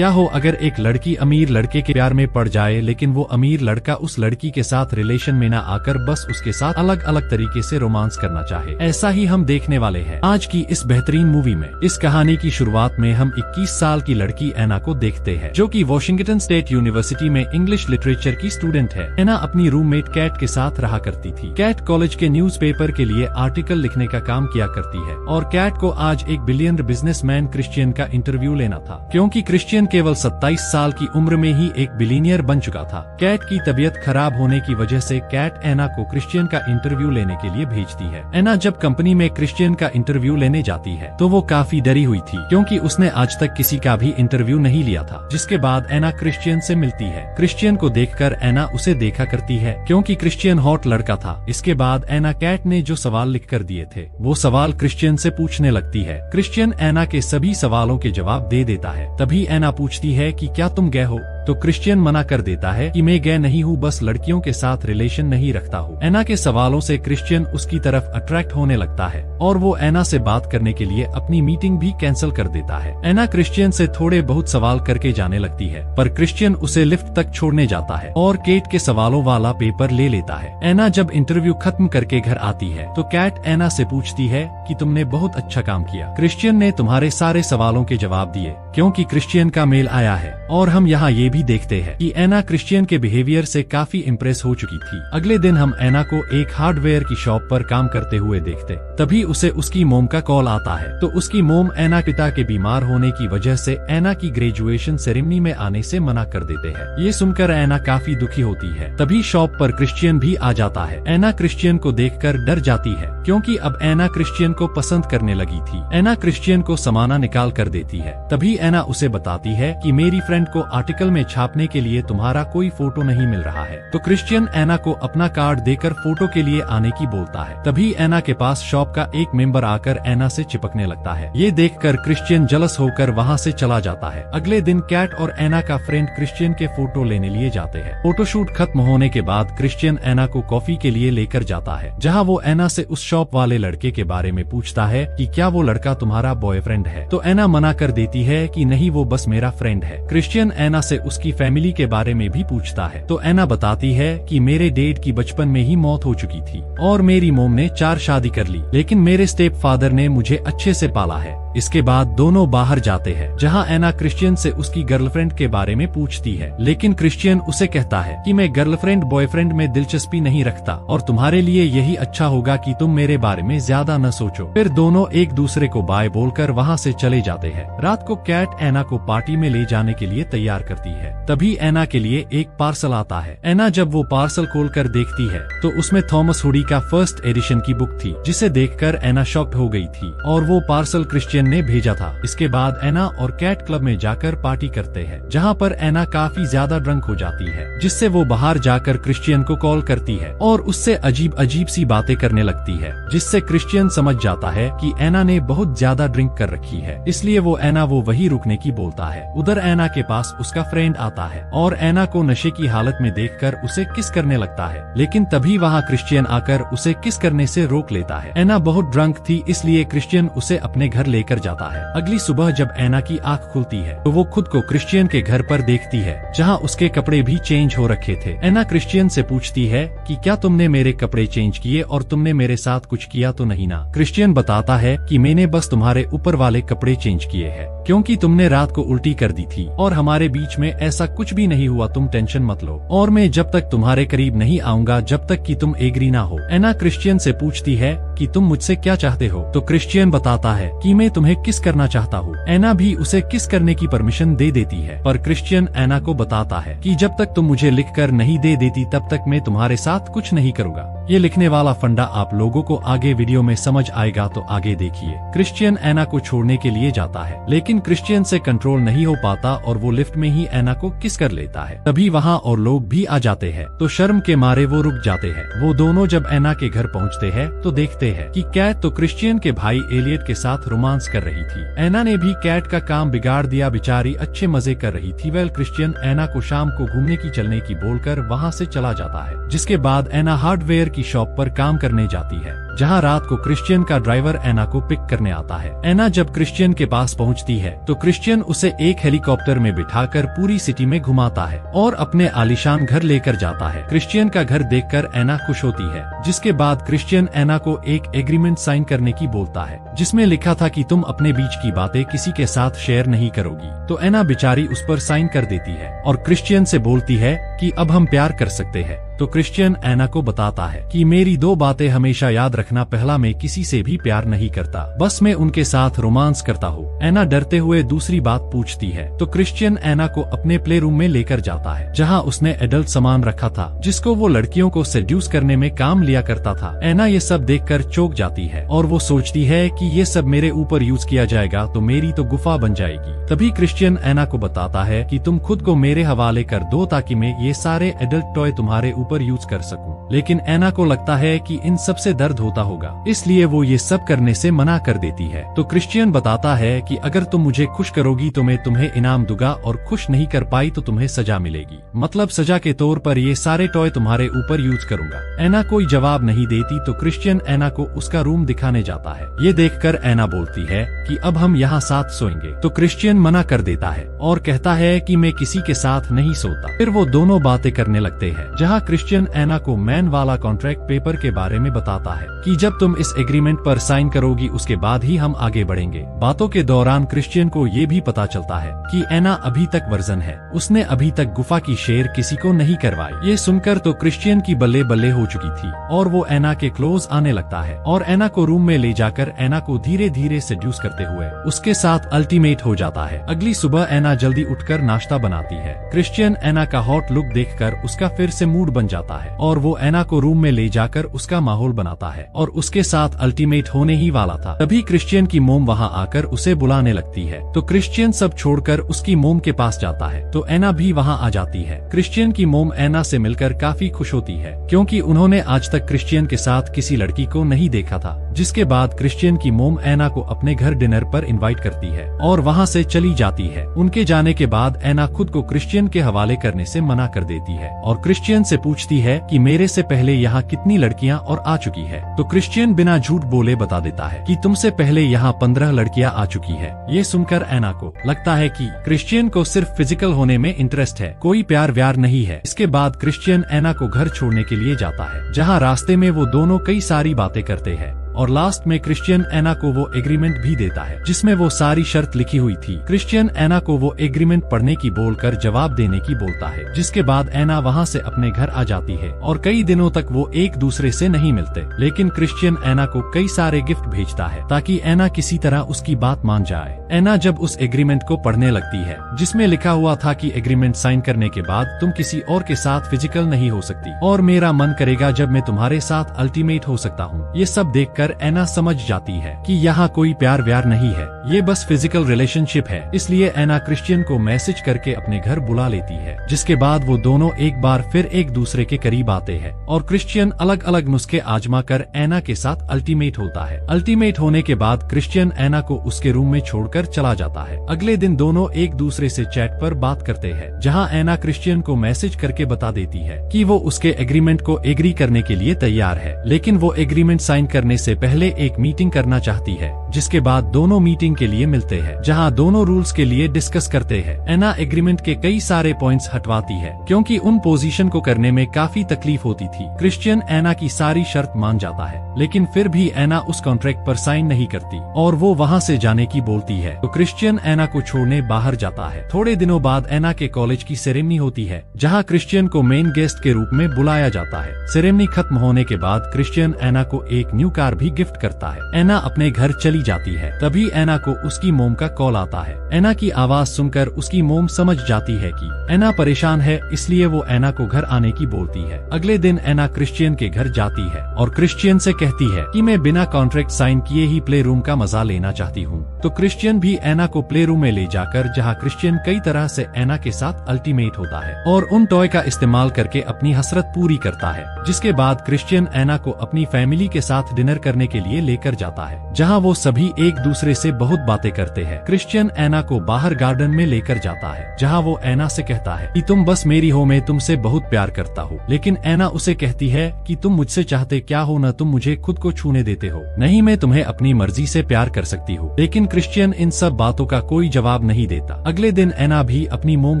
क्या हो अगर एक लड़की अमीर लड़के के प्यार में पड़ जाए, लेकिन वो अमीर लड़का उस लड़की के साथ रिलेशन में ना आकर बस उसके साथ अलग अलग तरीके से रोमांस करना चाहे। ऐसा ही हम देखने वाले हैं आज की इस बेहतरीन मूवी में। इस कहानी की शुरुआत में हम 21 साल की लड़की एना को देखते हैं, जो कि वॉशिंगटन स्टेट यूनिवर्सिटी में इंग्लिश लिटरेचर की स्टूडेंट है। एना अपनी रूममेट कैट के साथ रहा करती थी। कैट कॉलेज के न्यूज़पेपर के लिए आर्टिकल लिखने का काम किया करती है और कैट को आज एक बिलियनर बिजनेसमैन क्रिश्चियन का इंटरव्यू लेना था, क्योंकि क्रिश्चियन केवल 27 साल की उम्र में ही एक बिलियनियर बन चुका था। कैट की तबीयत खराब होने की वजह से कैट एना को क्रिश्चियन का इंटरव्यू लेने के लिए भेजती है। एना जब कंपनी में क्रिश्चियन का इंटरव्यू लेने जाती है तो वो काफी डरी हुई थी, क्योंकि उसने आज तक किसी का भी इंटरव्यू नहीं लिया था। जिसके बाद एना क्रिश्चियन से मिलती है। क्रिश्चियन को देखकर एना उसे देखा करती है, क्योंकि क्रिश्चियन हॉट लड़का था। इसके बाद एना कैट ने जो सवाल लिख कर दिए थे वो सवाल क्रिश्चियन से पूछने लगती है। क्रिश्चियन एना के सभी सवालों के जवाब दे देता है। तभी एना पूछती है कि क्या तुम गए हो, तो क्रिश्चियन मना कर देता है कि मैं गए नहीं हूँ, बस लड़कियों के साथ रिलेशन नहीं रखता हूँ। एना के सवालों से क्रिश्चियन उसकी तरफ अट्रैक्ट होने लगता है और वो एना से बात करने के लिए अपनी मीटिंग भी कैंसिल कर देता है। एना क्रिश्चियन से थोड़े बहुत सवाल करके जाने लगती है, पर क्रिश्चियन उसे लिफ्ट तक छोड़ने जाता है और केट के सवालों वाला पेपर ले लेता है। एना जब इंटरव्यू खत्म करके घर आती है तो कैट एना से पूछती है कि तुमने बहुत अच्छा काम किया, क्रिश्चियन ने तुम्हारे सारे सवालों के जवाब दिए, क्योंकि क्रिश्चियन का मेल आया है। और हम यहाँ ये भी देखते हैं कि एना क्रिश्चियन के बिहेवियर से काफी इम्प्रेस हो चुकी थी। अगले दिन हम एना को एक हार्डवेयर की शॉप पर काम करते हुए देखते। तभी उसे उसकी मोम का कॉल आता है, तो उसकी मोम एना पिता के बीमार होने की वजह से एना की ग्रेजुएशन सेरेमनी में आने से मना कर देते हैं। ये सुनकर एना काफी दुखी होती है। तभी शॉप पर क्रिश्चियन भी आ जाता है। एना क्रिश्चियन को देखकर डर जाती है, क्योंकि अब एना क्रिश्चियन को पसंद करने लगी थी। एना क्रिश्चियन को समाना निकाल कर देती है। तभी एना उसे बताती है कि मेरी फ्रेंड को आर्टिकल में छापने के लिए तुम्हारा कोई फोटो नहीं मिल रहा है। तो क्रिश्चियन एना को अपना कार्ड देकर फोटो के लिए आने की बोलता है। तभी एना के पास शॉप का एक मेंबर आकर एना से चिपकने लगता है। ये देखकर क्रिश्चियन जलस होकर वहाँ से चला जाता है। अगले दिन कैट और एना का फ्रेंड क्रिश्चियन के फोटो लेने लिए जाते हैं। फोटोशूट खत्म होने के बाद क्रिश्चियन एना को कॉफी के लिए लेकर जाता है, जहाँ वो एना से उस शॉप वाले लड़के के बारे में पूछता है कि क्या वो लड़का तुम्हारा बॉयफ्रेंड है। तो एना मना कर देती है कि नहीं, वो बस मेरा फ्रेंड है। क्रिश्चियन एना से उसकी फैमिली के बारे में भी पूछता है, तो एना बताती है कि मेरे डैड की बचपन में ही मौत हो चुकी थी और मेरी मोम ने 4 शादी कर ली, लेकिन मेरे स्टेप फादर ने मुझे अच्छे से पाला है। इसके बाद दोनों बाहर जाते हैं, जहां एना क्रिश्चियन से उसकी गर्लफ्रेंड के बारे में पूछती है, लेकिन क्रिश्चियन उसे कहता है कि मैं गर्लफ्रेंड बॉयफ्रेंड में दिलचस्पी नहीं रखता और तुम्हारे लिए यही अच्छा होगा कि तुम मेरे बारे में ज्यादा न सोचो। फिर दोनों एक दूसरे को बाय बोलकर वहां से चले जाते हैं। रात को कैट एना को पार्टी में ले जाने के लिए तैयार करती है। तभी एना के लिए एक पार्सल आता है। एना जब वो पार्सल खोलकर देखती है तो उसमें थॉमस हुडी का फर्स्ट एडिशन की बुक थी, जिसे देखकर एना शॉक्ड हो गई थी और वो पार्सल क्रिश्चियन ने भेजा था। इसके बाद एना और कैट क्लब में जाकर पार्टी करते हैं, जहां पर एना काफी ज्यादा ड्रंक हो जाती है, जिससे वो बाहर जाकर क्रिश्चियन को कॉल करती है और उससे अजीब अजीब सी बातें करने लगती है, जिससे क्रिश्चियन समझ जाता है कि एना ने बहुत ज्यादा ड्रिंक कर रखी है। इसलिए वो एना वो वही रुकने की बोलता है। उधर एना के पास उसका फ्रेंड आता है और एना को नशे की हालत में देखकर उसे किस करने लगता है, लेकिन तभी वहाँ क्रिश्चियन आकर उसे किस करने से रोक लेता है। एना बहुत ड्रंक थी, इसलिए क्रिश्चियन उसे अपने घर लेकर जाता है। अगली सुबह जब एना की आंख खुलती है तो वो खुद को क्रिश्चियन के घर पर देखती है, जहां उसके कपड़े भी चेंज हो रखे थे। एना क्रिश्चियन से पूछती है कि क्या तुमने मेरे कपड़े चेंज किए और तुमने मेरे साथ कुछ किया तो नहीं ना। क्रिश्चियन बताता है कि मैंने बस तुम्हारे ऊपर वाले कपड़े चेंज किए हैं, क्योंकि तुमने रात को उल्टी कर दी थी और हमारे बीच में ऐसा कुछ भी नहीं हुआ, तुम टेंशन मत लो और मैं जब तक तुम्हारे करीब नहीं आऊंगा जब तक कि तुम एग्री ना हो। एना क्रिश्चियन से पूछती है कि तुम मुझसे क्या चाहते हो, तो क्रिश्चियन बताता है कि मैं तुम्हें किस करना चाहता हूँ। एना भी उसे किस करने की परमिशन दे देती है, पर क्रिश्चियन एना को बताता है कि जब तक तुम मुझे लिखकर नहीं दे देती तब तक मैं तुम्हारे साथ कुछ नहीं करूँगा। ये लिखने वाला फंडा आप लोगों को आगे वीडियो में समझ आएगा, तो आगे देखिए। क्रिश्चियन एना को छोड़ने के लिए जाता है, लेकिन क्रिश्चियन से कंट्रोल नहीं हो पाता और वो लिफ्ट में ही एना को किस कर लेता है। तभी वहाँ और लोग भी आ जाते हैं, तो शर्म के मारे वो रुक जाते हैं। वो दोनों जब एना के घर पहुँचते हैं तो देखते हैं कि कैट तो क्रिश्चियन के भाई एलियट के साथ रोमांस कर रही थी। एना ने भी कैट का काम बिगाड़ दिया, बेचारी अच्छे मजे कर रही थी। वेल क्रिश्चियन एना को शाम को घूमने की चलने की बोलकर वहाँ से चला जाता है। जिसके बाद एना हार्डवेयर की शॉप पर काम करने जाती है, जहाँ रात को क्रिश्चियन का ड्राइवर एना को पिक करने आता है। एना जब क्रिश्चियन के पास पहुँचती है तो क्रिश्चियन उसे एक हेलीकॉप्टर में बिठाकर पूरी सिटी में घुमाता है और अपने आलीशान घर लेकर जाता है। क्रिश्चियन का घर देखकर एना खुश होती है, जिसके बाद क्रिश्चियन एना को एक एग्रीमेंट साइन करने की बोलता है, जिसमें लिखा था कि तुम अपने बीच की बातें किसी के साथ शेयर नहीं करोगी। तो एना बेचारी उस पर साइन कर देती है और क्रिश्चियन से बोलती है कि अब हम प्यार कर सकते हैं। तो क्रिश्चियन एना को बताता है कि मेरी दो बातें हमेशा याद रखना, पहला, मैं किसी से भी प्यार नहीं करता, बस मैं उनके साथ रोमांस करता हूँ। एना डरते हुए दूसरी बात पूछती है तो क्रिश्चियन एना को अपने प्ले रूम में लेकर जाता है, जहाँ उसने एडल्ट सामान रखा था जिसको वो लड़कियों को सेड्यूस करने में काम लिया करता था। एना ये सब देखकर चौंक जाती है और वो सोचती है कि ये सब मेरे ऊपर यूज किया जाएगा तो मेरी तो गुफा बन जाएगी। तभी क्रिश्चियन एना को बताता है कि तुम खुद को मेरे हवाले कर दो ताकि मैं ये सारे एडल्ट टॉय तुम्हारे पर यूज कर सकूं। लेकिन एना को लगता है कि इन सब से दर्द होता होगा, इसलिए वो ये सब करने से मना कर देती है। तो क्रिश्चियन बताता है कि अगर तुम मुझे खुश करोगी तो मैं तुम्हें इनाम दूंगा और खुश नहीं कर पाई तो तुम्हें सजा मिलेगी, मतलब सजा के तौर पर ये सारे टॉय तुम्हारे ऊपर यूज करूंगा। एना कोई जवाब नहीं देती तो क्रिश्चियन एना को उसका रूम दिखाने जाता है। ये देखकर एना बोलती है कि अब हम यहाँ साथ सोएंगे। तो क्रिश्चियन मना कर देता है और कहता है कि मैं किसी के साथ नहीं सोता। फिर वो दोनों बातें करने लगते हैं, जहाँ क्रिश्चियन एना को मैन वाला कॉन्ट्रैक्ट पेपर के बारे में बताता है कि जब तुम इस एग्रीमेंट पर साइन करोगी उसके बाद ही हम आगे बढ़ेंगे। बातों के दौरान क्रिश्चियन को ये भी पता चलता है कि एना अभी तक वर्जन है, उसने अभी तक गुफा की शेयर किसी को नहीं करवाई। ये सुनकर तो क्रिश्चियन की बल्ले बल्ले हो चुकी थी और वो एना के क्लोज आने लगता है और एना को रूम में ले जाकर एना को धीरे धीरे सेड्यूस करते हुए उसके साथ अल्टीमेट हो जाता है। अगली सुबह एना जल्दी उठकर नाश्ता बनाती है। क्रिश्चियन एना का हॉट लुक देखकर उसका फिर से मूड बन जाता है और वो एना को रूम में ले जाकर उसका माहौल बनाता है और उसके साथ अल्टीमेट होने ही वाला था। तभी क्रिश्चियन की मोम वहाँ आकर उसे बुलाने लगती है तो क्रिश्चियन सब छोड़कर उसकी मोम के पास जाता है तो एना भी वहाँ आ जाती है। क्रिश्चियन की मोम एना से मिलकर काफी खुश होती है क्योंकि उन्होंने आज तक क्रिश्चियन के साथ किसी लड़की को नहीं देखा था। जिसके बाद क्रिश्चियन की मोम एना को अपने घर डिनर पर इनवाइट करती है और वहाँ से चली जाती है। उनके जाने के बाद एना खुद को क्रिश्चियन के हवाले करने से मना कर देती है और क्रिश्चियन से पूछती है कि मेरे से पहले यहाँ कितनी लड़कियाँ और आ चुकी है। तो क्रिश्चियन बिना झूठ बोले बता देता है कि तुमसे पहले यहाँ 15 लड़कियाँ आ चुकी है। ये सुनकर एना को लगता है कि क्रिश्चियन को सिर्फ फिजिकल होने में इंटरेस्ट है, कोई प्यार व्यार नहीं है। इसके बाद क्रिश्चियन एना को घर छोड़ने के लिए जाता है, जहाँ रास्ते में वो दोनों कई सारी बातें करते हैं और लास्ट में क्रिश्चियन एना को वो एग्रीमेंट भी देता है जिसमें वो सारी शर्त लिखी हुई थी। क्रिश्चियन एना को वो एग्रीमेंट पढ़ने की बोलकर जवाब देने की बोलता है, जिसके बाद एना वहाँ से अपने घर आ जाती है और कई दिनों तक वो एक दूसरे से नहीं मिलते। लेकिन क्रिश्चियन एना को कई सारे गिफ्ट भेजता है ताकि एना किसी तरह उसकी बात मान जाए। एना जब उस एग्रीमेंट को पढ़ने लगती है जिसमें लिखा हुआ था कि एग्रीमेंट साइन करने के बाद तुम किसी और के साथ फिजिकल नहीं हो सकती और मेरा मन करेगा जब मैं तुम्हारे साथ अल्टीमेट हो सकता हूँ। ये सब देखकर एना समझ जाती है कि यहाँ कोई प्यार व्यार नहीं है, ये बस फिजिकल रिलेशनशिप है। इसलिए एना क्रिश्चियन को मैसेज करके अपने घर बुला लेती है, जिसके बाद वो दोनों एक बार फिर एक दूसरे के करीब आते हैं और क्रिश्चियन अलग अलग नुस्खे आजमा कर एना के साथ अल्टीमेट होता है। अल्टीमेट होने के बाद क्रिश्चियन एना को उसके रूम में छोड़कर चला जाता है। अगले दिन दोनों एक दूसरे से चैट पर बात करते हैं, जहाँ एना क्रिश्चियन को मैसेज करके बता देती है कि वो उसके एग्रीमेंट को एग्री करने के लिए तैयार है, लेकिन वो एग्रीमेंट साइन करने से पहले एक मीटिंग करना चाहती है। जिसके बाद दोनों मीटिंग के लिए मिलते हैं, जहां दोनों रूल्स के लिए डिस्कस करते हैं। एना एग्रीमेंट के कई सारे पॉइंट्स हटवाती है क्योंकि उन पोजीशन को करने में काफी तकलीफ होती थी। क्रिश्चियन एना की सारी शर्त मान जाता है, लेकिन फिर भी एना उस कॉन्ट्रैक्ट पर साइन नहीं करती और वो वहाँ से जाने की बोलती है। तो क्रिश्चियन एना को छोड़ने बाहर जाता है। थोड़े दिनों बाद एना के कॉलेज की सेरेमनी होती है, जहाँ क्रिश्चियन को मेन गेस्ट के रूप में बुलाया जाता है। सेरेमनी खत्म होने के बाद क्रिश्चियन एना को एक न्यू कार भी गिफ्ट करता है। एना अपने घर चली जाती है। तभी एना को उसकी मोम का कॉल आता है। एना की आवाज सुनकर उसकी मोम समझ जाती है कि एना परेशान है, इसलिए वो एना को घर आने की बोलती है। अगले दिन एना क्रिश्चियन के घर जाती है और क्रिश्चियन से कहती है कि मैं बिना कॉन्ट्रैक्ट साइन किए ही प्ले रूम का मजा लेना चाहती हूँ। तो क्रिश्चियन भी एना को प्ले रूम में ले जाकर, जहाँ क्रिश्चियन कई तरह से एना के साथ अल्टीमेट होता है और उन टॉय का इस्तेमाल करके अपनी हसरत पूरी करता है। जिसके बाद क्रिश्चियन एना को अपनी फैमिली के साथ डिनर करने के लिए लेकर जाता है, जहाँ वो सभी एक दूसरे से बहुत बातें करते हैं। क्रिश्चियन एना को बाहर गार्डन में लेकर जाता है, जहाँ वो एना से कहता है कि तुम बस मेरी हो, मैं तुमसे बहुत प्यार करता हूँ। लेकिन एना उसे कहती है कि तुम मुझसे चाहते क्या हो, न तुम मुझे खुद को छूने देते हो, नहीं मैं तुम्हें अपनी मर्जी से प्यार कर सकती हूँ। लेकिन क्रिश्चियन इन सब बातों का कोई जवाब नहीं देता। अगले दिन एना भी अपनी मोम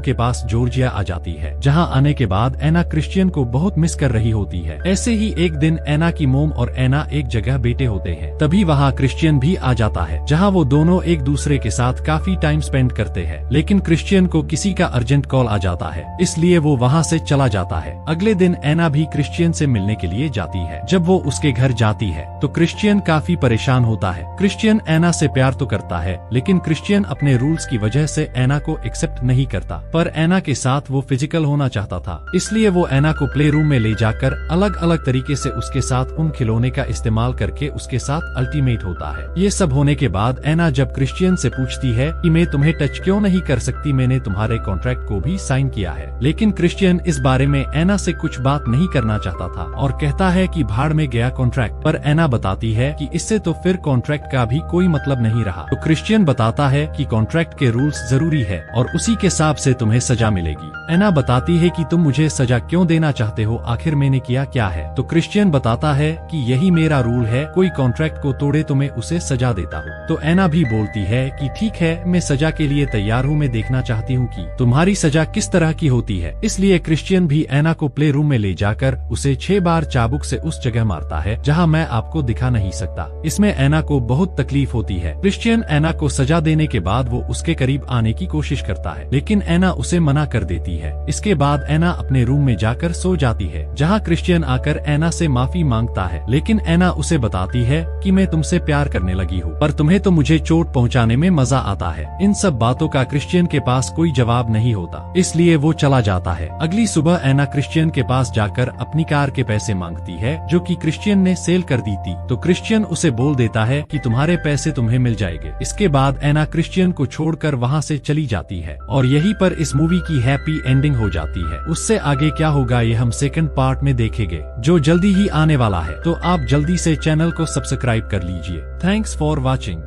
के पास जॉर्जिया आ जाती है, जहाँ आने के बाद एना क्रिश्चियन को बहुत मिस कर रही होती है। ऐसे ही एक दिन एना की मोम और एना एक जगह बैठे होते हैं, तभी वहाँ क्रिश्चियन भी आ जाता है, जहाँ वो दोनों एक दूसरे के साथ काफी टाइम स्पेंड करते हैं। लेकिन क्रिश्चियन को किसी का अर्जेंट कॉल आ जाता है, इसलिए वो वहाँ से चला जाता है। अगले दिन एना भी क्रिश्चियन से मिलने के लिए जाती है। जब वो उसके घर जाती है तो क्रिश्चियन काफी परेशान होता है। क्रिश्चियन एना से प्यार तो करता है, लेकिन क्रिश्चियन अपने रूल्स की वजह से एना को एक्सेप्ट नहीं करता। पर एना के साथ वो फिजिकल होना चाहता था, इसलिए वो एना को प्ले रूम में ले जाकर अलग अलग तरीके से उसके साथ उन खिलौने का इस्तेमाल करके उसके साथ अल्टीमेट होता है। ये सब होने के बाद एना जब क्रिश्चियन से पूछती है कि मैं तुम्हें टच क्यों नहीं कर सकती, मैंने तुम्हारे कॉन्ट्रैक्ट को भी साइन किया है। लेकिन क्रिश्चियन इस बारे में एना से कुछ बात नहीं करना चाहता था और कहता है कि भाड़ में गया कॉन्ट्रैक्ट। पर एना बताती है कि इससे तो फिर कॉन्ट्रैक्ट का भी कोई मतलब नहीं रहा। तो क्रिश्चियन बताता है कि कॉन्ट्रैक्ट के रूल्स जरूरी है और उसी के हिसाब से तुम्हें सजा मिलेगी। एना बताती है कि तुम मुझे सजा क्यों देना चाहते हो, आखिर मैंने किया क्या है। तो क्रिश्चियन बताता है कि यही मेरा रूल है, कोई कॉन्ट्रैक्ट को तोड़े तो मैं उसे सजा देता हूँ। तो एना भी बोलती है कि ठीक है, मैं सजा के लिए तैयार हूँ, मैं देखना चाहती हूँ कि तुम्हारी सजा किस तरह की होती है। इसलिए क्रिश्चियन भी एना को प्ले रूम में ले जाकर उसे 6 बार चाबुक से उस जगह मारता है जहाँ मैं आपको दिखा नहीं सकता। इसमें एना को बहुत तकलीफ होती है। क्रिश्चियन एना को सजा देने के बाद वो उसके करीब आने की कोशिश करता है, लेकिन एना उसे मना कर देती है। इसके बाद एना अपने रूम में जाकर सो जाती है, जहाँ क्रिश्चियन आकर एना से माफी मांगता है। लेकिन एना उसे बताती है कि मैं तुमसे प्यार करने लगी हूँ, पर तुम्हें तो मुझे चोट पहुँचाने में मजा आता है। इन सब बातों का क्रिश्चियन के पास कोई जवाब नहीं होता, इसलिए वो चला जाता है। अगली सुबह एना क्रिश्चियन के पास जाकर अपनी कार के पैसे मांगती है, जो कि क्रिश्चियन ने सेल कर दी थी। तो क्रिश्चियन उसे बोल देता है कि तुम्हारे पैसे तुम्हें मिल जाएंगे। इसके बाद एना क्रिश्चियन को छोड़कर वहाँ से चली जाती है और यहीं पर इस मूवी की हैप्पी एंडिंग हो जाती है। उससे आगे क्या होगा ये हम सेकंड पार्ट में देखेंगे, जो जल्दी ही आने वाला है। तो आप जल्दी से चैनल को सब्सक्राइब कर लीजिए। Thanks for watching.